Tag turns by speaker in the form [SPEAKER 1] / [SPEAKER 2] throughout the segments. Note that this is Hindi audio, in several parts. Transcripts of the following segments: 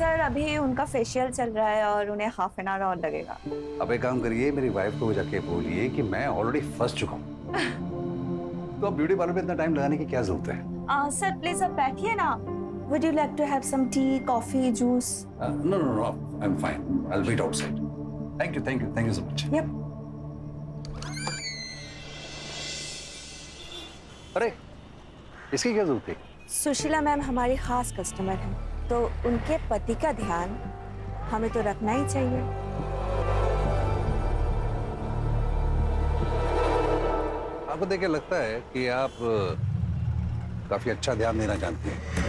[SPEAKER 1] सर अभी उनका फेशियल चल रहा है और उन्हें हाफ एन आवर और लगेगा।
[SPEAKER 2] अब एक काम करिए, मेरी वाइफ को जाके बोलिए कि मैं ऑलरेडी फंस चुका हूँ। तो अब ब्यूटी पार्लर पे इतना टाइम लगाने की क्या जरूरत है?
[SPEAKER 1] सर प्लीज आप बैठिए ना। Would you like to have some tea, coffee, juice?
[SPEAKER 2] No no no, I am fine, I will wait outside. Thank you so much.
[SPEAKER 1] Yup.
[SPEAKER 2] अरे इसकी क्या जरूरत थी?
[SPEAKER 1] सुशीला मैम हमारी खास कस्टमर हैं, तो उनके पति का ध्यान हमें तो रखना ही चाहिए।
[SPEAKER 2] आपको देख के लगता है कि आप काफी अच्छा ध्यान देना जानती हैं।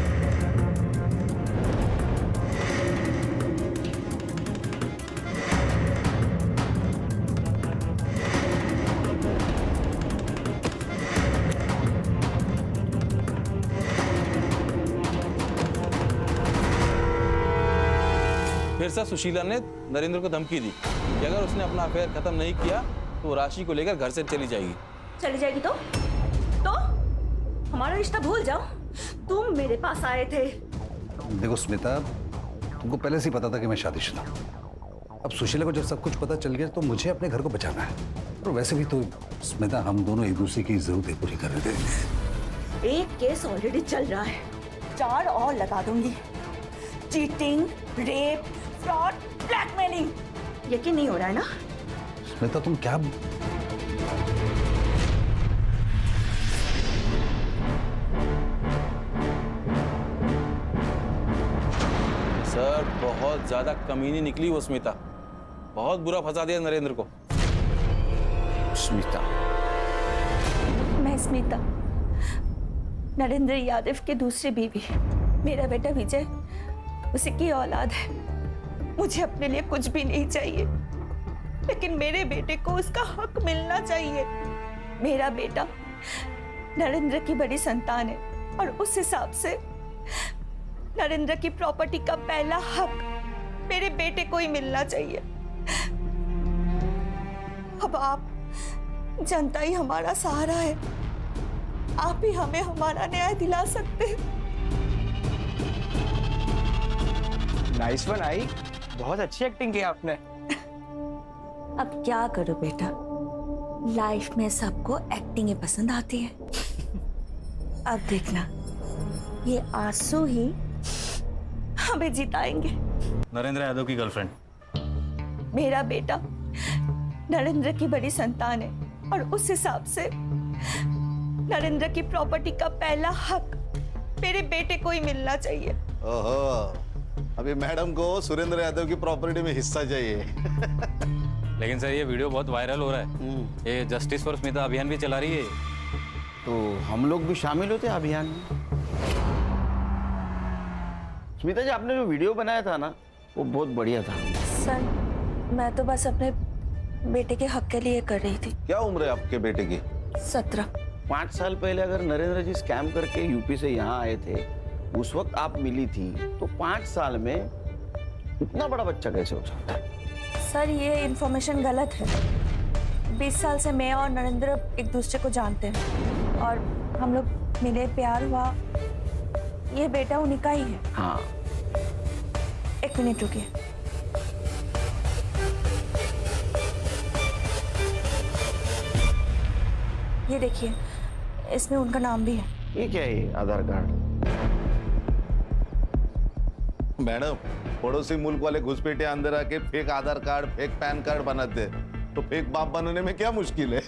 [SPEAKER 3] फिर से सुशीला ने नरेंद्र को धमकी दी कि अगर उसने अपना अफेयर खत्म नहीं किया तो वो राशि को लेकर घर से चली जाएगी।
[SPEAKER 1] चली जाएगी तो हमारा रिश्ता भूल जाओ। तुम मेरे पास आए थे।
[SPEAKER 2] देखो स्मिता, तुमको पहले से ही पता था कि मैं शादीशुदा हूं। अब सुशीला को जब सब कुछ पता चल गया तो मुझे अपने घर को बचाना है। और वैसे भी तो स्मिता, हम दोनों एक दूसरे की जरूरतें पूरी कर रहे थे।
[SPEAKER 1] एक केस ऑलरेडी चल रहा है, 4 और लगा दूंगी। Cheating, rape, fraud, blackmailing. यकीन नहीं हो रहा है ना?
[SPEAKER 2] स्मिता तुम क्या...
[SPEAKER 3] सर बहुत ज्यादा कमीनी निकली वो स्मिता, बहुत बुरा फंसा दिया नरेंद्र को।
[SPEAKER 2] स्मिता?
[SPEAKER 1] मैं स्मिता, नरेंद्र यादव की दूसरी बीवी। मेरा बेटा विजय उसी की औलाद है। मुझे अपने लिए कुछ भी नहीं चाहिए, लेकिन मेरे बेटे को उसका हक मिलना चाहिए। मेरा बेटा नरेंद्र की बड़ी संतान है और उस हिसाब से नरेंद्र की प्रॉपर्टी का पहला हक मेरे बेटे को ही मिलना चाहिए। अब आप, जनता ही हमारा सहारा है। आप ही हमें हमारा न्याय दिला सकते हैं।
[SPEAKER 4] नाइस वन आई, बहुत अच्छी एक्टिंग की आपने।
[SPEAKER 1] अब क्या करूं बेटा, लाइफ में सबको एक्टिंग ही पसंद आती है। अब देखना, ये आंसू ही हमें जिताएंगे।
[SPEAKER 5] नरेंद्र यादव की गर्लफ्रेंड।
[SPEAKER 1] मेरा बेटा नरेंद्र की बड़ी संतान है और उस हिसाब से नरेंद्र की प्रॉपर्टी का पहला हक मेरे बेटे को ही मिलना चाहिए।
[SPEAKER 6] ओहो, अभी मैडम को सुरेंद्र यादव की प्रॉपर्टी में हिस्सा चाहिए।
[SPEAKER 5] लेकिन सर ये वीडियो बहुत वायरल हो रहा है। ये जस्टिस फॉर स्मिता अभियान भी चला रही है।
[SPEAKER 4] तो हम लोग भी शामिल होते हैं अभियान में। स्मिता जी, आपने जो वीडियो बनाया था ना, वो बहुत बढ़िया था।
[SPEAKER 1] सर मैं तो बस अपने बेटे के हक के लिए कर रही थी।
[SPEAKER 6] क्या उम्र है आपके बेटे की?
[SPEAKER 1] 17।
[SPEAKER 4] 5 साल पहले अगर नरेंद्र जी स्कैम करके यूपी से यहाँ आए थे, उस वक्त आप मिली थी, तो 5 साल में इतना बड़ा बच्चा कैसे हो सकता है?
[SPEAKER 1] सर ये इंफॉर्मेशन गलत है। 20 साल से मैं और नरेंद्र एक दूसरे को जानते हैं और हम लोग मिले, प्यार हुआ। ये बेटा उन्हीं का ही है।
[SPEAKER 4] हाँ।
[SPEAKER 1] 1 मिनट रुकिए। ये देखिए, इसमें उनका नाम भी है।
[SPEAKER 4] ये क्या है? आधार कार्ड?
[SPEAKER 6] मैडम, पड़ोसी मुल्क वाले घुसपैठे अंदर आके फेक आधार कार्ड, फेक पैन कार्ड बनाते, तो फेक बाप बनाने में क्या मुश्किल है?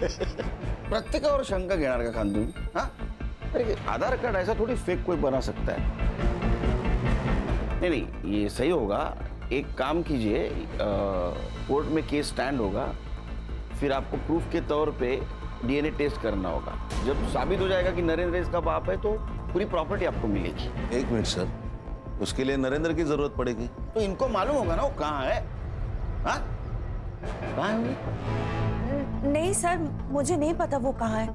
[SPEAKER 4] प्रत्येकावर शंका घेणार का खान तुम्ही? हाँ? अरे आधार कार्ड ऐसा थोड़ी फेक कोई बना सकता है। नहीं, ये सही होगा। एक काम कीजिए, कोर्ट में केस स्टैंड होगा, फिर आपको प्रूफ के तौर पे डीएनए टेस्ट करना होगा। जब साबित हो जाएगा कि नरेंद्र इसका बाप है, तो पूरी प्रॉपर्टी आपको मिलेगी।
[SPEAKER 6] 1 मिनट सर, उसके लिए नरेंद्र की जरूरत पड़ेगी।
[SPEAKER 4] तो इनको मालूम होगा ना वो कहाँ है। हाँ? कहाँ है वो?
[SPEAKER 1] नहीं सर, मुझे नहीं पता वो कहाँ है।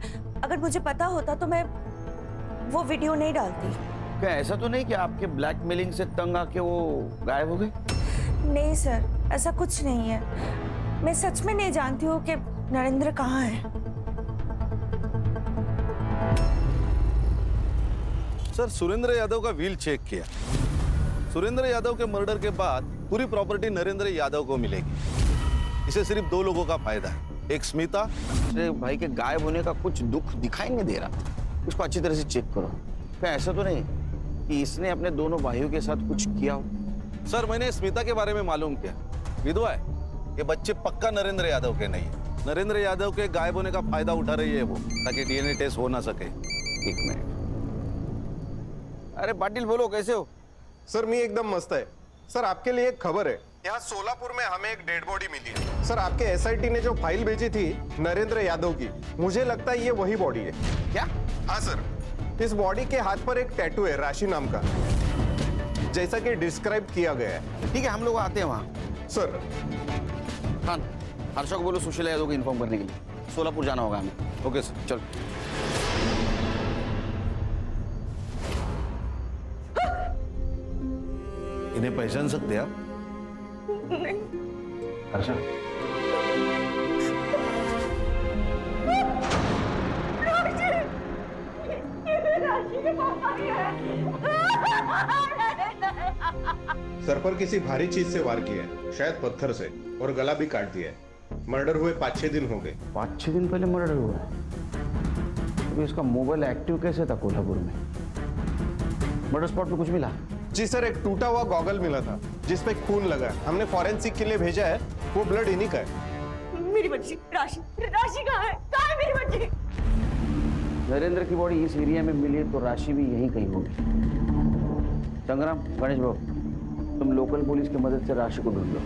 [SPEAKER 1] अगर मुझे पता होता तो मैं वो वीडियो नहीं डालती।
[SPEAKER 4] क्या ऐसा तो नहीं कि आपके ब्लैकमेलिंग से तंग आके वो गायब हो गए?
[SPEAKER 1] नहीं सर, ऐसा कुछ नहीं है। मैं सच में नहीं जानती हूँ कि नरेंद्र कहाँ है।
[SPEAKER 6] सर, सुरेंद्र यादव का व्हील चेक किया। सुरेंद्र यादव के मर्डर के बाद पूरी प्रॉपर्टी नरेंद्र यादव को मिलेगी। इसे सिर्फ 2 लोगों का फायदा है, एक स्मिता।
[SPEAKER 4] अरे भाई के गायब होने का कुछ दुख दिखाई नहीं दे रहा। इसको अच्छी तरह से चेक करो। क्या ऐसा तो नहीं कि इसने अपने दोनों भाइयों के साथ कुछ किया हो?
[SPEAKER 6] सर, मैंने स्मिता के बारे में मालूम किया, विधवा है। ये बच्चे पक्का नरेंद्र यादव के नहीं है। नरेंद्र यादव के गायब होने का फायदा उठा रही है वो, ताकि डीएनए टेस्ट हो ना सके।
[SPEAKER 4] 1 मिनट। अरे पाटिल बोलो, कैसे हो?
[SPEAKER 7] सर मी एकदम मस्त है। सर आपके लिए एक खबर है, यहाँ सोलापुर में हमें एक डेड बॉडी मिली है। सर आपके एसआईटी ने जो फाइल भेजी थी नरेंद्र यादव की, मुझे लगता है ये वही बॉडी है।
[SPEAKER 4] क्या?
[SPEAKER 7] हाँ सर, इस बॉडी के हाथ पर एक टैटू है राशि नाम का, जैसा कि डिस्क्राइब किया गया है।
[SPEAKER 4] ठीक है, हम लोग आते हैं वहाँ।
[SPEAKER 7] सर
[SPEAKER 4] खान, हर्षा को बोलो सुशीला यादव को इन्फॉर्म करने के लिए। सोलापुर जाना होगा हमें।
[SPEAKER 6] ओके सर,
[SPEAKER 4] चल।
[SPEAKER 6] इन्हें पहचान सकते हैं आप?
[SPEAKER 2] हर्षा,
[SPEAKER 7] सर पर किसी भारी चीज से वार किया है, शायद पत्थर से, और गला भी काट दिया है। मर्डर हुए 5-6 दिन हो गए।
[SPEAKER 4] 5-6 दिन पहले मर्डर हुआ है। अभी उसका मोबाइल एक्टिव कैसे था कोल्हापुर में? मर्डर स्पॉट पे कुछ मिला?
[SPEAKER 7] जी सर, एक टूटा हुआ गॉगल मिला था जिसपे खून लगा है। हमने फॉरेंसिक के लिए भेजा है, वो ब्लड इन्हीं का है।
[SPEAKER 1] मेरी बच्ची राशि, राशि कहाँ है? कहाँ है मेरी बच्ची?
[SPEAKER 4] नरेंद्र की बॉडी इस एरिया में मिली तो राशि भी यहीं कहीं होगी। संग्राम, गणेश बाबू, तुम लोकल पुलिस की मदद से राशि को ढूंढ लो।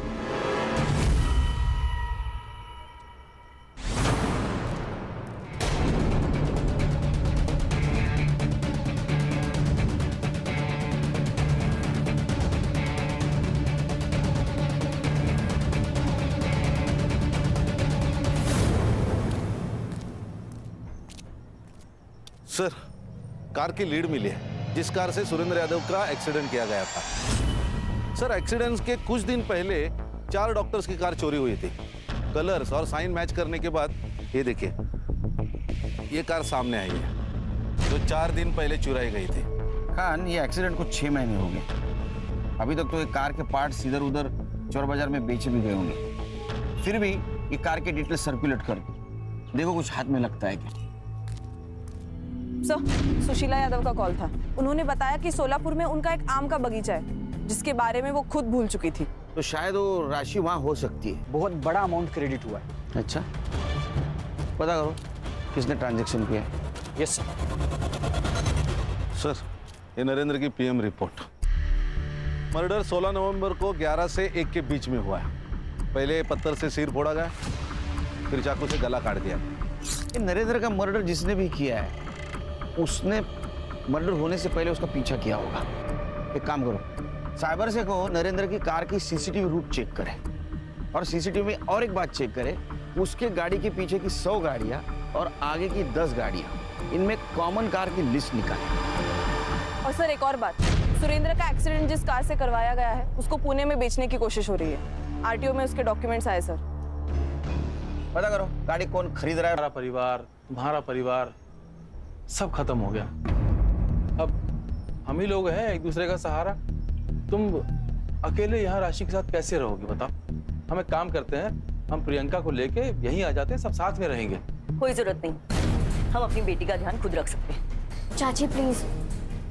[SPEAKER 6] सर, कार की लीड मिली है, जिस कार से सुरेंद्र यादव का एक्सीडेंट किया गया था। सर, एक्सीडेंट के कुछ दिन पहले 4 डॉक्टर्स की कार चोरी हुई थी। कलर्स और साइन मैच करने के बाद ये देखिए, ये कार सामने आई है जो 4 दिन पहले चुराई गई थी।
[SPEAKER 4] खान, ये एक्सीडेंट को 6 महीने हो गए। अभी तक तो ये कार के पार्ट्स इधर उधर चोर बाजार में बेचे भी गए होंगे। फिर भी ये कार के डिटेल सर्कुलेट कर देखो, कुछ हाथ में लगता है क्या?
[SPEAKER 8] सर, सुशीला यादव का कॉल था। उन्होंने बताया कि सोलापुर में उनका एक आम का बगीचा है, जिसके बारे में वो खुद भूल चुकी थी।
[SPEAKER 4] तो शायद वो राशि वहाँ हो सकती है।
[SPEAKER 9] बहुत बड़ा अमाउंट क्रेडिट हुआ है।
[SPEAKER 4] अच्छा, पता करो किसने ट्रांजैक्शन किया है।
[SPEAKER 9] Yes sir.
[SPEAKER 6] सर, ये नरेंद्र की पीएम रिपोर्ट। मर्डर 16 नवंबर को 11 से 1 के बीच में हुआ है। पहले पत्थर से सिर फोड़ा गया, फिर चाकू से गला काट दिया।
[SPEAKER 4] ये नरेंद्र का मर्डर जिसने भी किया है, उसने मर्डर होने से पहले उसका पीछा किया होगा। एक काम करो, साइबर से कहो नरेंद्र की कार की सीसीटीवी रूट चेक करे, और सीसीटीवी में और एक बात चेक करे, उसके गाड़ी के पीछे की 100 गाड़ियां और आगे की 10 गाड़ियां, इनमें कॉमन कार की लिस्ट निकाले।
[SPEAKER 8] और सर, एक और बात, सुरेंद्र का एक्सीडेंट जिस कार से करवाया गया है, उसको पुणे में बेचने की कोशिश हो रही है। आरटीओ में उसके डॉक्यूमेंट्स आए सर।
[SPEAKER 4] पता करो गाड़ी कौन खरीद रहा है।
[SPEAKER 3] हमारा परिवार, तुम्हारा परिवार, सब खत्म हो गया। अब हम ही लोग हैं एक दूसरे का सहारा। तुम अकेले यहाँ राशि के साथ कैसे रहोगे बताओ? हम एक काम करते हैं, हम प्रियंका को लेके यहीं आ जाते हैं, सब साथ में रहेंगे।
[SPEAKER 1] कोई जरूरत नहीं, हम अपनी बेटी का ध्यान खुद रख सकते हैं।
[SPEAKER 10] चाची प्लीज,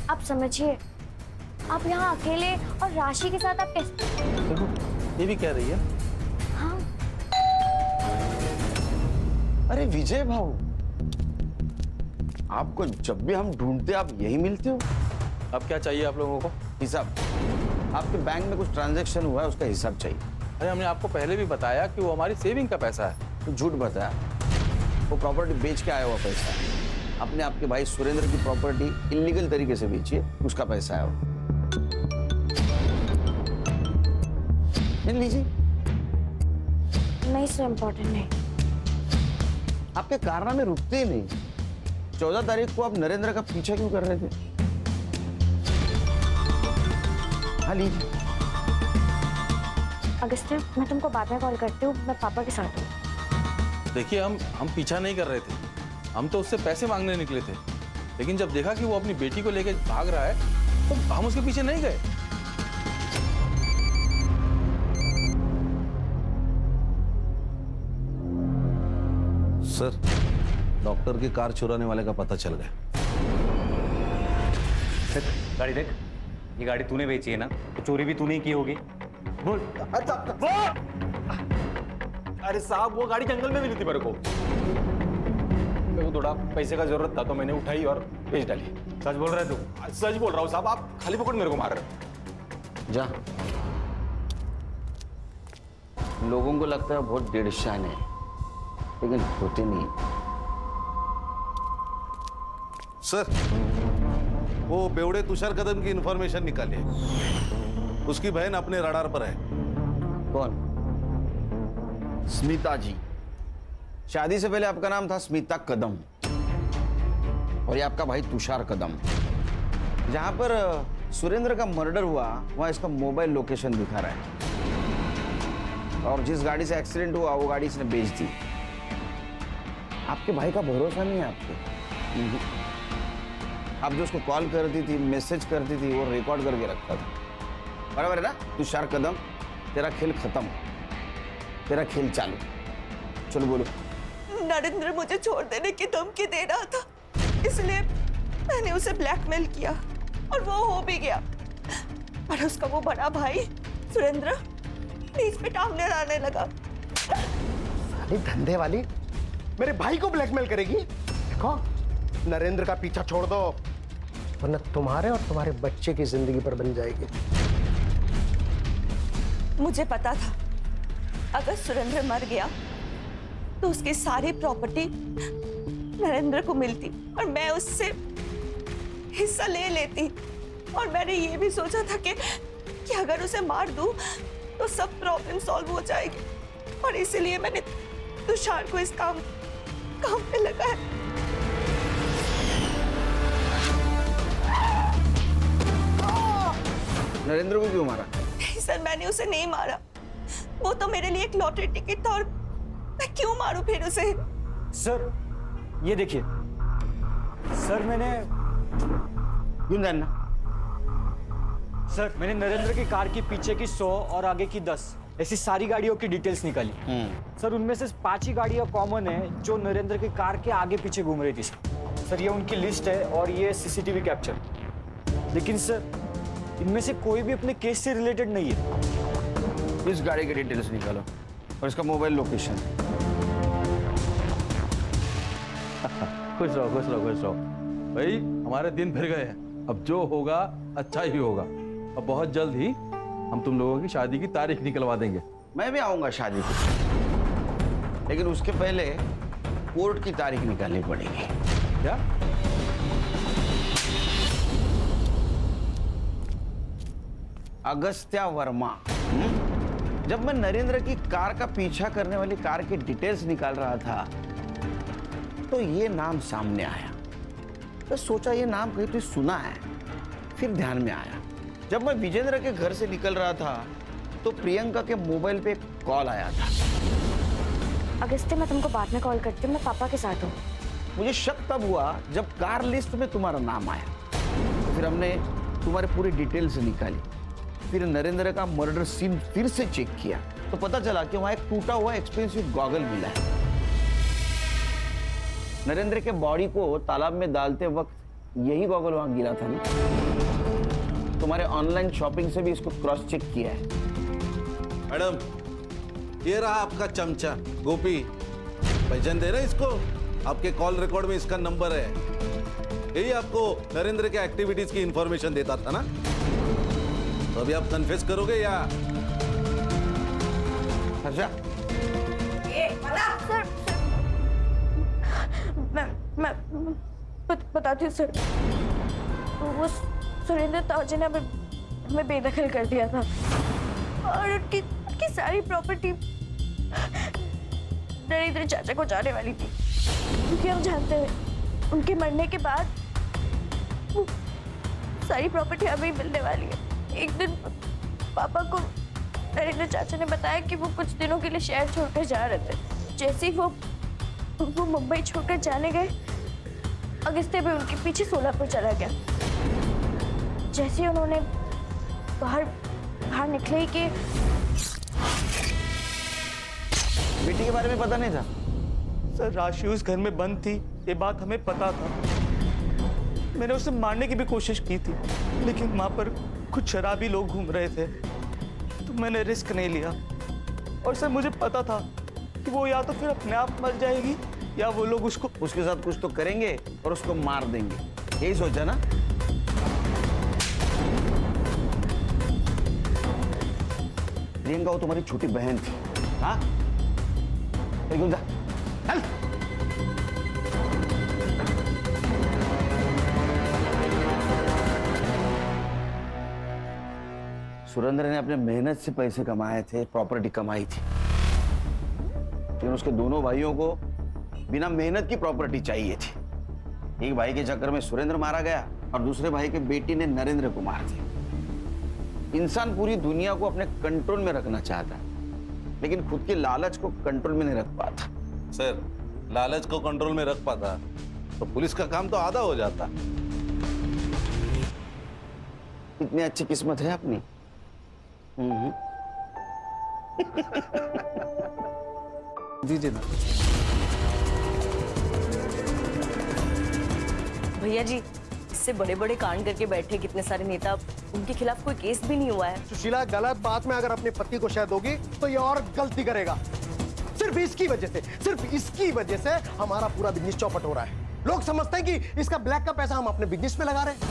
[SPEAKER 10] आप समझिए, आप यहाँ अकेले और राशि के साथ आप कैसे?
[SPEAKER 3] देखो, ये भी कह रही है।
[SPEAKER 10] हाँ,
[SPEAKER 4] अरे विजय भाऊ, आपको जब भी हम ढूंढते आप यही मिलते हो।
[SPEAKER 3] अब क्या चाहिए आप लोगों को?
[SPEAKER 4] हिसाब, आपके बैंक में कुछ ट्रांजैक्शन हुआ है, उसका हिसाब चाहिए।
[SPEAKER 3] अरे हमने आपको पहले भी बताया कि वो हमारी सेविंग का पैसा है।
[SPEAKER 4] तो झूठ बताया, वो प्रॉपर्टी बेच के आया हुआ पैसा है। अपने आपके भाई सुरेंद्र की प्रॉपर्टी इलीगल तरीके से बेची है, उसका पैसा है वो। लीजिए।
[SPEAKER 10] नहीं सर, इम्पोर्टेंट नहीं।
[SPEAKER 4] आपके कारनामे रुकते ही नहीं। 14 तारीख को आप नरेंद्र का पीछा क्यों कर रहे थे? हाँ लीजिए।
[SPEAKER 10] अगस्त्य, मैं तुमको बाद में कॉल करती हूँ, मैं पापा के साथ हूँ।
[SPEAKER 3] देखिए, हम पीछा नहीं कर रहे थे, हम तो उससे पैसे मांगने निकले थे। लेकिन जब देखा कि वो अपनी बेटी को लेकर भाग रहा है, तो हम उसके पीछे नहीं गए।
[SPEAKER 6] सर, डॉक्टर की कार चुराने वाले का पता चल गया।
[SPEAKER 5] गाड़ी देख, ये गाड़ी तूने बेची है ना, तो चोरी भी तूने ही की होगी।
[SPEAKER 9] बोल। अरे साहब, वो गाड़ी जंगल में मिली थी मेरे को थोड़ा पैसे का जरूरत था तो मैंने उठाई और बेच डाली।
[SPEAKER 5] सच बोल रहा है तू?
[SPEAKER 9] सच बोल रहा हूँ साहब, आप खाली पकड़ मेरे को मार रहे हो।
[SPEAKER 4] जा। लोगों को लगता है बहुत डेढ़ शान है, लेकिन होते नहीं।
[SPEAKER 6] सर, वो बेवड़े तुषार कदम की इंफॉर्मेशन निकाली है। उसकी बहन अपने रडार पर है।
[SPEAKER 4] कौन? स्मिता जी। शादी से पहले आपका नाम था स्मिता कदम, और ये आपका भाई तुषार कदम। जहां पर सुरेंद्र का मर्डर हुआ वहां इसका मोबाइल लोकेशन दिखा रहा है, और जिस गाड़ी से एक्सीडेंट हुआ वो गाड़ी इसने बेच दी। आपके भाई का भरोसा नहीं है आप पे। आप जो उसको कॉल करती थी, मैसेज करती थी, वो रिकॉर्ड करके रखता था। बराबर है ना तुषार कदम? तेरा खेल खत्म, तेरा खेल चालू। चलो बोलो।
[SPEAKER 1] नरेंद्र मुझे छोड़ देने की धमकी दे रहा था, इसलिए मैंने उसे ब्लैकमेल किया और वो हो भी गया। पर उसका वो बड़ा भाई सुरेंद्र बीच में टांगने आने लगा।
[SPEAKER 7] साली धंधे वाली मेरे भाई को ब्लैकमेल करेगी। देखो, नरेंद्र का पीछा छोड़ दो, वरना तुम्हारे और तुम्हारे बच्चे की जिंदगी पर बन जाएगी।
[SPEAKER 1] मुझे पता था अगर सुरेंद्र मर गया तो उसकी सारी प्रॉपर्टी नरेंद्र को मिलती और मैं उससे हिस्सा ले लेती। और मैंने ये भी सोचा था कि अगर उसे मार दूं तो सब प्रॉब्लम सॉल्व हो जाएगी, और इसीलिए मैंने तुषार को इस काम पे लगाया।
[SPEAKER 4] नरेंद्र को क्यों मारा?
[SPEAKER 1] नहीं सर, मैंने उसे नहीं मारा। वो तो मेरे लिए एक लॉटरी टिकट था, और मैं क्यों मारूं फिर उसे?
[SPEAKER 9] सर ये देखिए सर, मैंने नरेंद्र की कार के पीछे की 100 और आगे की 10 ऐसी सारी गाड़ियों की डिटेल्स निकाली। सर उनमें से 5 ही गाड़ियां कॉमन है जो नरेंद्र की कार के आगे पीछे घूम रही थी। सर ये उनकी लिस्ट है और ये सीसीटीवी कैप्चर। लेकिन सर इनमें से कोई भी अपने केस से रिलेटेड नहीं है।
[SPEAKER 4] इस गाड़ी की डिटेल्स निकालो और इसका मोबाइल लोकेशन।
[SPEAKER 3] खुश रहो, खुश रहो, खुश रहो भाई। हमारे दिन फिर गए हैं। अब जो होगा अच्छा ही होगा। अब बहुत जल्द ही हम तुम लोगों की शादी की तारीख निकलवा देंगे।
[SPEAKER 4] मैं भी आऊंगा शादी को, लेकिन उसके पहले कोर्ट की तारीख निकालनी पड़ेगी।
[SPEAKER 3] क्या?
[SPEAKER 4] अगस्त्या वर्मा। जब मैं नरेंद्र की कार का पीछा करने वाली कार की डिटेल्स निकाल रहा था तो ये नाम सामने आया। तो सोचा ये नाम कहीं तो सुना है। फिर ध्यान में आया, जब मैं विजेंद्र के घर से निकल रहा था तो प्रियंका के मोबाइल पे कॉल आया था।
[SPEAKER 10] अगस्त्य, मैं तुमको बाद में कॉल करती हूँ, मैं पापा के साथ हूँ।
[SPEAKER 4] मुझे शक तब हुआ जब कार लिस्ट में तुम्हारा नाम आया। तो फिर हमने तुम्हारे पूरी डिटेल्स निकाली। फिर नरेंद्र का मर्डर सीन फिर से चेक किया तो पता चला कि वहां एक टूटा हुआ एक्सपेंसिव गॉगल मिला है। नरेंद्र के बॉडी को तालाब में डालते वक्त यही गॉगल वहां गिरा था ना। तुम्हारे ऑनलाइन शॉपिंग से भी इसको क्रॉस चेक किया है।
[SPEAKER 6] मैडम, ये रहा आपका चमचा गोपी। पहचान दे रहे इसको? आपके कॉल रिकॉर्ड में इसका नंबर है। यही आपको नरेंद्र के एक्टिविटीज की इंफॉर्मेशन देता था ना। तो अभी आप कन्फेस करोगे या?
[SPEAKER 4] अच्छा,
[SPEAKER 1] सर, मैं बताती हूँ सर। वो सुरेंद्र ताऊजी ने हमें बेदखल कर दिया था और उनकी सारी प्रॉपर्टी नरेंद्र चाचा को जाने वाली थी, क्योंकि हम जानते हैं उनके मरने के बाद वो सारी प्रॉपर्टी हमें मिलने वाली है। एक दिन पापा को नरेंद्र चाचा ने बताया कि वो कुछ दिनों के लिए शहर छोड़कर जा रहे थे। जैसे ही वो मुंबई छोड़कर जाने गए, अगस्त्य भी उनके पीछे सोलापुर चला गया। जैसे ही उन्होंने बाहर निकले कि
[SPEAKER 4] बेटी के बारे में पता नहीं था।
[SPEAKER 11] सर राशि उस घर में बंद थी, ये बात हमें पता था। मैंने उसे मारने की भी कोशिश की थी, लेकिन वहां पर कुछ शराबी लोग घूम रहे थे, तो मैंने रिस्क नहीं लिया। और सर मुझे पता था कि वो या तो फिर अपने आप मर जाएगी या वो लोग
[SPEAKER 4] उसके साथ कुछ तो करेंगे और उसको मार देंगे, यही सोचा ना? प्रियंका वो तुम्हारी छोटी बहन थी, हाँ? जा, चल। सुरेंद्र ने अपने मेहनत से पैसे कमाए थे, प्रॉपर्टी कमाई थी, लेकिन उसके दोनों भाइयों को बिना मेहनत की प्रॉपर्टी चाहिए थी। एक भाई के चक्कर में सुरेंद्र मारा गया और दूसरे भाई के बेटी ने नरेंद्र को मार दिया। इंसान पूरी दुनिया को अपने कंट्रोल में रखना चाहता है, लेकिन खुद के लालच को कंट्रोल में नहीं रख पाता।
[SPEAKER 6] सर, लालच को कंट्रोल में रख पाता तो पुलिस का काम तो आधा हो जाता।
[SPEAKER 4] इतनी अच्छी किस्मत है अपनी।
[SPEAKER 3] दीजिए ना।
[SPEAKER 12] भैया जी, इससे बड़े बड़े कांड करके बैठे कितने सारे नेता, उनके खिलाफ कोई केस भी नहीं हुआ है।
[SPEAKER 13] सुशीला गलत बात में अगर अपने पति को शायद होगी तो ये और गलती करेगा। सिर्फ इसकी वजह से हमारा पूरा बिजनेस चौपट हो रहा है। लोग समझते हैं कि इसका ब्लैक का पैसा हम अपने बिजनेस में लगा रहे हैं।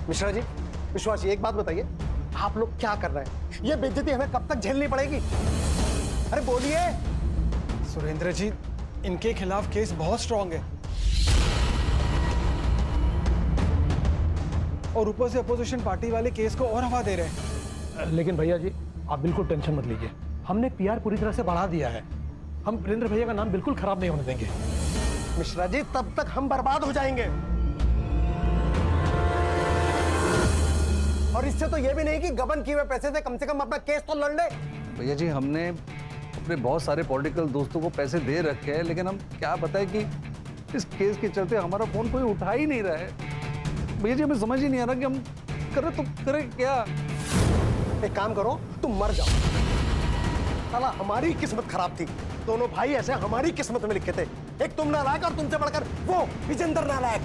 [SPEAKER 13] मिश्रा जी, विश्वास जी, एक बात बताइए, आप लोग क्या कर रहे हैं? ये बेइज्जती हमें कब तक झेलनी पड़ेगी? अरे बोलिए।
[SPEAKER 14] सुरेंद्र जी, इनके खिलाफ केस बहुत स्ट्रांग है और ऊपर से अपोजिशन पार्टी वाले केस को और हवा दे रहे हैं।
[SPEAKER 13] लेकिन भैया जी, आप बिल्कुल टेंशन मत लीजिए, हमने पीआर पूरी तरह से बढ़ा दिया है। हम वीरेंद्र भैया का नाम बिल्कुल खराब नहीं होने देंगे। मिश्रा जी, तब तक हम बर्बाद हो जाएंगे। और इससे तो ये भी नहीं कि गबन किए हुए पैसे से कम अपना केस तो लड़ ले।
[SPEAKER 2] भैया जी, हमने अपने बहुत सारे पॉलिटिकल दोस्तों को पैसे दे रखे हैं, लेकिन हम क्या बताएं कि इस केस के चलते हमारा फोन कोई उठा ही नहीं रहा है। भैया जी, हमें समझ ही नहीं आ रहा कि हम करें तो करें क्या।
[SPEAKER 13] एक काम करो, तुम मर जाओ। साला हमारी किस्मत खराब थी, दोनों भाई ऐसे हमारी किस्मत में लिखे थे। एक तुम नालायक और तुमसे बढ़कर वो विजेंद्र नालायक।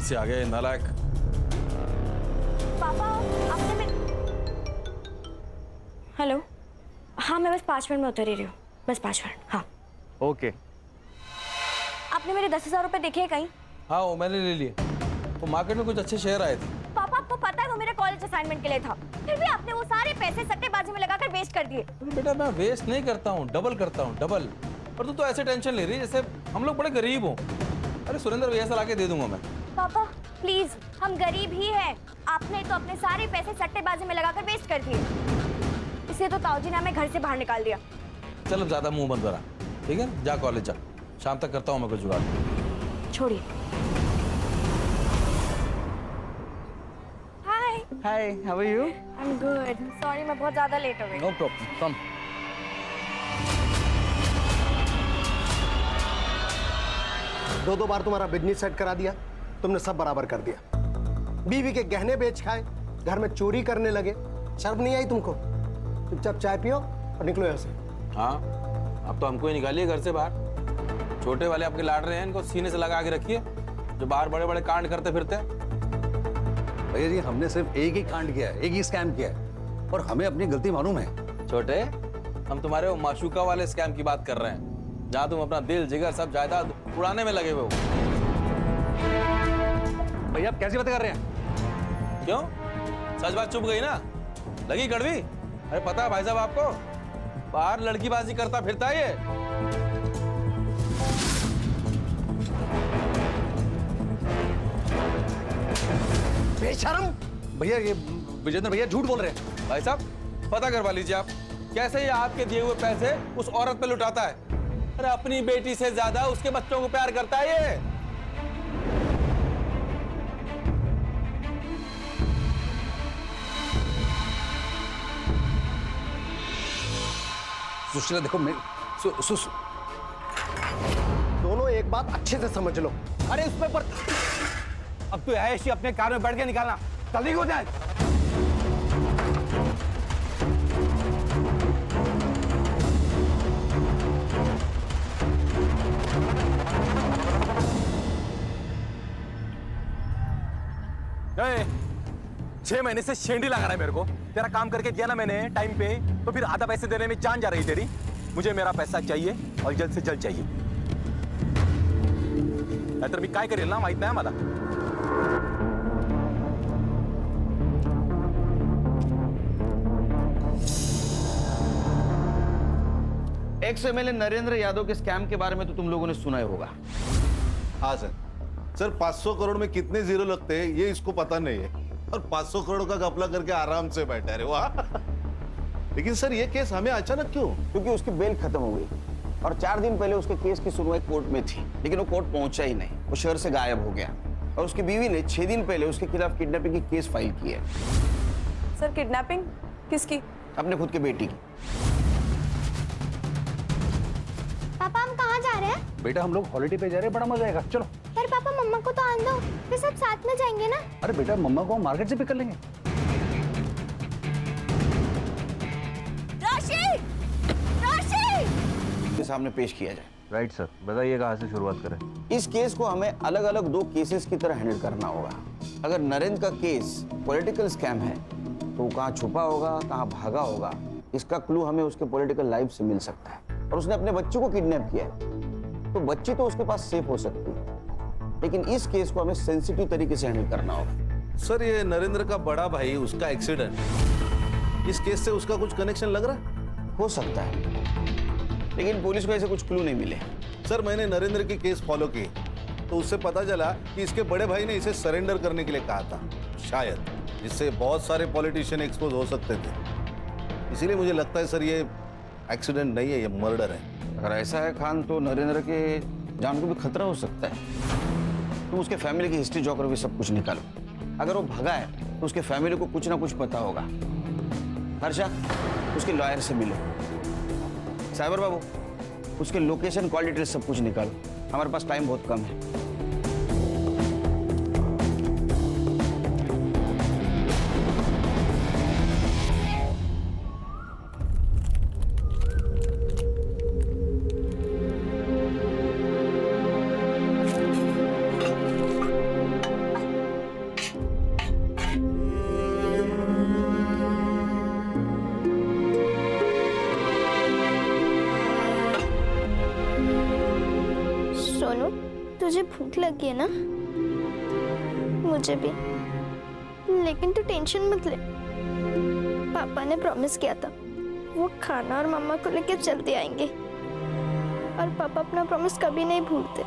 [SPEAKER 3] से आ गए नालायक।
[SPEAKER 10] पापा, आपने हेलो, हाँ मैं बस 5 मिनट में उतर ही रही हूँ, बस 5 मिनट। हाँ
[SPEAKER 3] ओके।
[SPEAKER 10] आपने मेरे 10,000 रुपए देखे हैं कहीं?
[SPEAKER 3] हाँ, वो मैंने ले लिए। वो मार्केट में कुछ अच्छे शेयर आए थे।
[SPEAKER 10] पापा, आपको पता है वो मेरे कॉलेज असाइनमेंट के लिए था, फिर भी आपने वो सारे पैसे सट्टेबाजी में लगाकर वेस्ट कर दिए।
[SPEAKER 3] बेटा, मैं वेस्ट नहीं करता हूँ, डबल करता हूँ, डबल। और तू तो ऐसे टेंशन ले रही है जैसे हम लोग बड़े गरीब हो। अरे सुरेंद्र भैया से लाके दे दूंगा मैं।
[SPEAKER 10] पापा प्लीज, हम गरीब ही हैं। आपने तो अपने सारे पैसे सट्टेबाजी में लगाकर वेस्ट कर दिए, इसलिए तो ताऊजी ने हमें घर से बाहर निकाल दिया।
[SPEAKER 3] चल अब ज्यादा मुंह मत भरा, ठीक है? जा कॉलेज जा, शाम तक करता हूँ मैं कुछ जुगाड़।
[SPEAKER 10] छोड़िए। Hi
[SPEAKER 3] hi, how are you?
[SPEAKER 10] I am good. Sorry, मैं बहुत ज्यादा लेट हो गई।
[SPEAKER 3] No problem, come.
[SPEAKER 13] दो बार तुम्हारा बिजनेस सेट करा दिया, तुमने सब बराबर कर दिया। बीवी के गहने बेच खाए, घर में चोरी करने लगे, शर्म नहीं आई तुमको? चुपचाप चाय पियो और निकलो यहाँ से।
[SPEAKER 3] हाँ, अब तो हमको ही निकालिए घर से बाहर। छोटे वाले आपके लाड रहे हैं, इनको सीने से लगा के रखिए, जो बाहर बड़े बड़े कांड करते फिरते हैं।
[SPEAKER 2] भैया जी, हमने सिर्फ एक ही कांड किया है, एक ही स्कैम किया है, और हमें अपनी गलती मालूम है।
[SPEAKER 3] छोटे, हम तुम्हारे वो माशूका वाले स्कैम की बात कर रहे हैं, जहाँ तुम अपना दिल जिगर सब जायदाद उड़ाने में लगे हुए हो।
[SPEAKER 2] भैया, आप कैसी बातें कर रहे हैं?
[SPEAKER 3] क्यों? सच बात चुप गई ना? लगी कड़वी? अरे पता है भाई साहब आपको, बाहर लड़कीबाजी करता फिरता है ये।
[SPEAKER 13] बेशरम!
[SPEAKER 2] भैया, ये विजेंद्र भैया झूठ बोल रहे हैं।
[SPEAKER 3] भाई साहब, पता करवा लीजिए आप, कैसे ये आपके दिए हुए पैसे उस औरत पे लुटाता है। अरे अपनी बेटी से ज्यादा उसके बच्चों को प्यार करता है ये।
[SPEAKER 2] सुशीला, देखो,
[SPEAKER 13] दोनों एक बात अच्छे से समझ लो।
[SPEAKER 9] अरे उस पर अब तो ऐसी अपने कार में बैठ के निकालना, जल्दी हो जाए।
[SPEAKER 15] ए, 6 महीने से शेंडी लगा रहा है मेरे को। तेरा काम करके दिया ना मैंने टाइम पे, तो फिर आधा पैसे देने में जान जा रही तेरी। मुझे मेरा पैसा चाहिए और जल्द से जल्द चाहिए। नाहीतर मी काय करेल ना माहित नाही मला।
[SPEAKER 4] एक्स एमएलए नरेंद्र यादव के स्कैम के बारे में तो तुम लोगों ने सुना ही होगा।
[SPEAKER 6] हाँ सर। सर 500 करोड़ में कितने जीरो लगते हैं ये इसको पता नहीं है, और 500 करोड़ का घपला करके आराम से बैठा है। वाह। लेकिन सर ये केस हमें अचानक क्यों?
[SPEAKER 4] क्योंकि उसकी बेल खत्म हो गई और 4 दिन पहले उसके केस की सुनवाई कोर्ट में थी, लेकिन वो कोर्ट पहुंचा ही नहीं। वो शहर से गायब हो गया और उसकी बीवी ने 6 दिन पहले उसके खिलाफ किडनैपिंग की केस फाइल की है।
[SPEAKER 8] सर किडनैपिंग किसकी?
[SPEAKER 4] अपने खुद के बेटी की।
[SPEAKER 10] पापा हम कहाँ जा रहे हैं?
[SPEAKER 2] बेटा हम लोग हॉलिडे पे जा रहे हैं, बड़ा मजा आएगा, चलो।
[SPEAKER 10] पर पापा मम्मा को तो आने दो, फिर सब साथ में जाएंगे ना।
[SPEAKER 2] अरे बेटा मम्मा को हम मार्केट से पिक कर लेंगे।
[SPEAKER 10] राशि! राशि!
[SPEAKER 4] के सामने पेश किया जाए।
[SPEAKER 3] राइट सर, बताइए कहाँ से शुरुआत करें।
[SPEAKER 4] इस केस को हमें अलग अलग 2 केसेस की तरह हैंडल करना होगा। अगर नरेंद्र का केस पॉलिटिकल स्कैम है तो वो कहाँ छुपा होगा, कहाँ भागा होगा, इसका क्लू हमें उसके पॉलिटिकल लाइफ से मिल सकता है। और उसने अपने बच्चे को किडनैप किया है तो बच्ची तो उसके पास सेफ हो सकती है, लेकिन इस केस को हमें सेंसिटिव तरीके से हैंडल करना होगा।
[SPEAKER 6] सर ये नरेंद्र का बड़ा भाई, उसका एक्सीडेंट, इस केस से उसका कुछ कनेक्शन लग रहा है?
[SPEAKER 4] हो सकता है, लेकिन पुलिस को ऐसे कुछ क्लू नहीं मिले।
[SPEAKER 6] सर मैंने नरेंद्र की केस फॉलो की तो उससे पता चला कि इसके बड़े भाई ने इसे सरेंडर करने के लिए कहा था, शायद, जिससे बहुत सारे पॉलिटिशियन एक्सपोज हो सकते थे। इसीलिए मुझे लगता है सर ये एक्सीडेंट नहीं है, ये मर्डर है।
[SPEAKER 4] अगर ऐसा है खान तो नरेंद्र के जान को भी खतरा हो सकता है। तुम उसके फैमिली की हिस्ट्री ज्योग्राफी सब कुछ निकालो। अगर वो भगा है तो उसके फैमिली को कुछ ना कुछ पता होगा। हर्षा उसके लॉयर से मिलो। साइबर बाबू उसके लोकेशन, कॉल डिटेल सब कुछ निकालो। हमारे पास टाइम बहुत कम है।
[SPEAKER 10] सोनू तुझे भूख लगी है ना? मुझे भी, लेकिन तू टेंशन मत ले। पापा ने प्रॉमिस किया था वो खाना और मम्मा को लेकर जल्दी आएंगे, और पापा अपना प्रॉमिस कभी नहीं भूलते।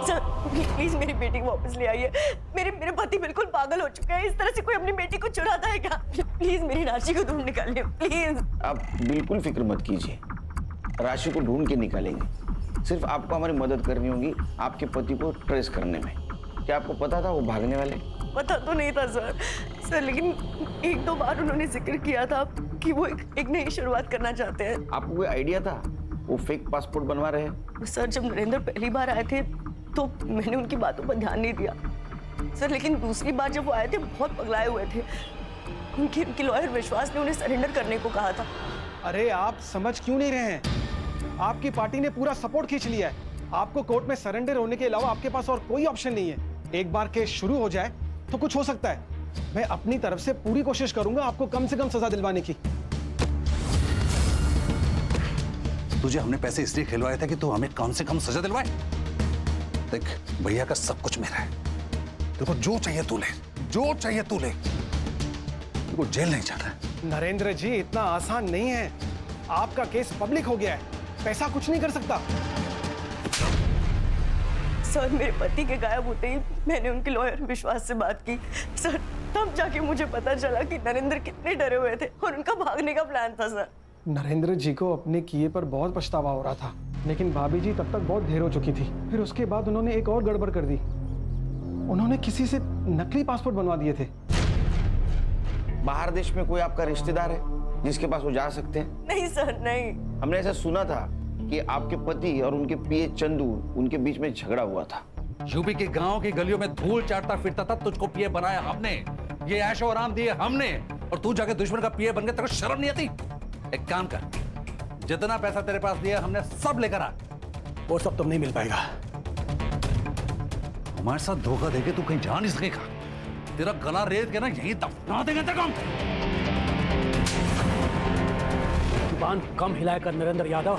[SPEAKER 12] सर प्लीज मेरी बेटी को वापस ले आइए। मेरे पति बिल्कुल पागल हो चुके हैं। इस तरह से कोई अपनी बेटी को चुराता है क्या? प्लीज मेरी राशि को ढूंढ निकालिए प्लीज।
[SPEAKER 4] आप बिल्कुल फिक्र मत कीजिए, राशि को ढूंढ के निकालेंगे। सिर्फ आपको हमारी मदद करनी होगी आपके पति को ट्रेस करने में। क्या आपको पता था वो भागने वाले?
[SPEAKER 12] पता तो नहीं था सर, लेकिन 1-2 बार उन्होंने जिक्र किया था कि वो एक नई शुरुआत करना चाहते हैं।
[SPEAKER 4] आपको कोई आइडिया था वो फेक पासपोर्ट बनवा रहे हैं?
[SPEAKER 12] सर जब नरेंद्र पहली बार आए थे तो मैंने उनकी बातों पर ध्यान नहीं दिया सर, लेकिन दूसरी बार जब वो आए थे बहुत पगलाए हुए थे। उनकी लॉयर विश्वास ने उन्हें सरेंडर करने को कहा था।
[SPEAKER 14] अरे आप समझ क्यों नहीं रहे हैं? आपकी पार्टी ने पूरा सपोर्ट खींच लिया है। आपको कोर्ट में सरेंडर होने के अलावा आपके पास और कोई ऑप्शन नहीं है। एक बार केस शुरू हो जाए तो कुछ हो सकता है। मैं अपनी तरफ से पूरी कोशिश करूंगा आपको कम से कम सजा दिलवाने की।
[SPEAKER 2] तुझे हमने पैसे इसलिए खिलवाए थे कि तू हमें कम से कम सजा दिलवाए। देख भैया का सब कुछ मेरा है, देखो जो चाहिए तू ले, जो चाहिए तू ले। देखो जेल नहीं जाना है।
[SPEAKER 14] नरेंद्र जी इतना आसान नहीं है। आपका केस पब्लिक हो गया है, पैसा कुछ नहीं कर सकता।
[SPEAKER 12] सर मेरे पति के गायब होते ही मैंने उनके लॉयर विश्वास से बात की सर, तब जाके मुझे पता चला कि नरेंद्र कितने डरे हुए थे और उनका भागने का प्लान था सर।
[SPEAKER 14] नरेंद्र जी को अपने किए पर बहुत पछतावा हो रहा था, लेकिन भाभी जी तब तक बहुत देर हो चुकी थी। फिर उसके बाद उन्होंने एक और गड़बड़ कर दी। उन्होंने किसी से नकली पासपोर्ट बनवा दिए थे।
[SPEAKER 4] बाहर देश में कोई आपका रिश्तेदार है जिसके पास वो जा सकते हैं?
[SPEAKER 12] नहीं सर नहीं,
[SPEAKER 4] हमने ऐसा सुना था कि आपके पति और उनके पीए चंदू, उनके बीच में झगड़ा हुआ था।
[SPEAKER 2] यूपी के गांव की गलियों में धूल चाटता फिरता था, तुझको पीए बनाया हमने, ये ऐशो आराम दिए हमने, और तू जाके दुश्मन का पीए बन गया। तेरे को शर्म नहीं आती? एक काम कर, जितना पैसा तेरे पास दिया हमने सब लेकर आ।
[SPEAKER 14] वो सब तुम नहीं मिल पाएगा।
[SPEAKER 2] हमारे साथ धोखा देके तू कहीं जा नहीं सकेगा। तेरा गला रेत के ना यहीं दफना देंगे तेरे को।
[SPEAKER 14] जुबान कम हिलाया कर नरेंद्र यादव।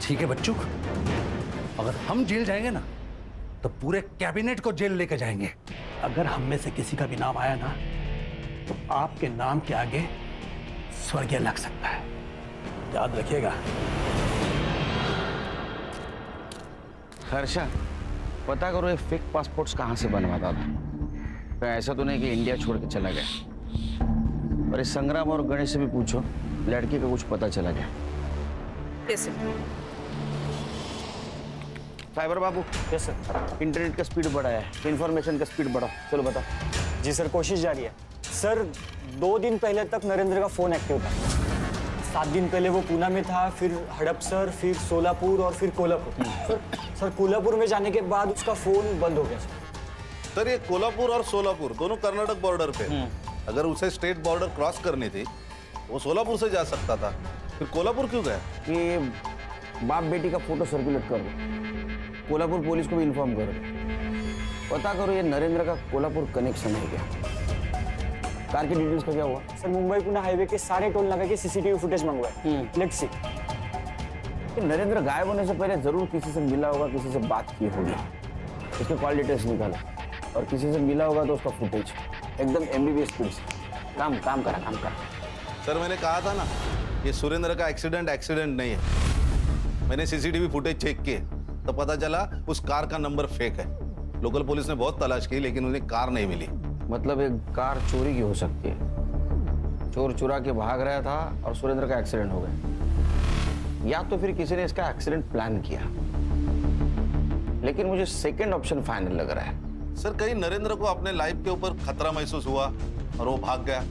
[SPEAKER 2] ठीक है बच्चों, अगर हम जेल जाएंगे ना तो पूरे कैबिनेट को जेल लेके जाएंगे।
[SPEAKER 14] अगर हम में से किसी का भी नाम आया ना तो आपके नाम के आगे स्वर्गीय लग सकता है, याद रखिएगा।
[SPEAKER 4] हर्षा, पता करो ये फेक पासपोर्ट्स कहाँ से बनवाता था। कहीं ऐसा तो नहीं कि इंडिया छोड़ के चला गया। और इस संग्राम और गणेश से भी पूछो, लड़की का कुछ पता चला गया।
[SPEAKER 8] कैसे?
[SPEAKER 4] साइबर बाबू,
[SPEAKER 9] यस सर।
[SPEAKER 4] इंटरनेट का स्पीड बढ़ा है, इंफॉर्मेशन का स्पीड बढ़ा। चलो बताओ।
[SPEAKER 9] जी सर, कोशिश जारी है। सर 2 दिन पहले तक नरेंद्र का फोन एक्टिव था। 7 दिन पहले वो पूना में था, फिर हड़पसर, फिर सोलापुर और फिर कोल्हापुर। सर कोल्हापुर में जाने के बाद उसका फोन बंद हो गया
[SPEAKER 6] सर ये कोल्हापुर और सोलापुर दोनों कर्नाटक बॉर्डर पे। अगर उसे स्टेट बॉर्डर क्रॉस करनी थी वो सोलापुर से जा सकता था, फिर कोल्हापुर क्यों गया?
[SPEAKER 4] कि बाप बेटी का फोटो सर्कुलेट कर दो, कोल्हापुर पुलिस को भी इन्फॉर्म कर दो। पता करो ये नरेंद्र का कोल्हापुर कनेक्शन है क्या? कार की डिटेल्स का क्या हुआ?
[SPEAKER 9] सर मुंबई पुणे हाईवे के सारे टोल नाका के सीसीटीवी फुटेज मंगवाए। Let's see.
[SPEAKER 4] नरेंद्र गायब होने से पहले जरूर किसी से मिला होगा, किसी से बात की होगी, उसके कॉल डिटेल्स निकाला, और किसी से मिला होगा तो उसका फुटेज एकदम एमबीबीएस स्पीड से काम करा।
[SPEAKER 6] सर मैंने कहा था ना, ये सुरेंद्र का एक्सीडेंट नहीं है। मैंने सीसीटीवी फुटेज चेक किए तो पता चला उस कार का नंबर फेक है। लोकल पुलिस ने बहुत तलाश की लेकिन उन्हें कार नहीं मिली।
[SPEAKER 4] मतलब एक कार चोरी की हो सकती है, चोर चुरा के भाग रहा था और सुरेंद्र का एक्सीडेंट हो गया, या तो फिर किसी ने इसका एक्सीडेंट प्लान किया। लेकिन मुझे सेकंड ऑप्शन फाइनल लग रहा है।
[SPEAKER 6] सर कहीं नरेंद्र को अपने लाइफ के ऊपर खतरा महसूस हुआ और वो भाग गया।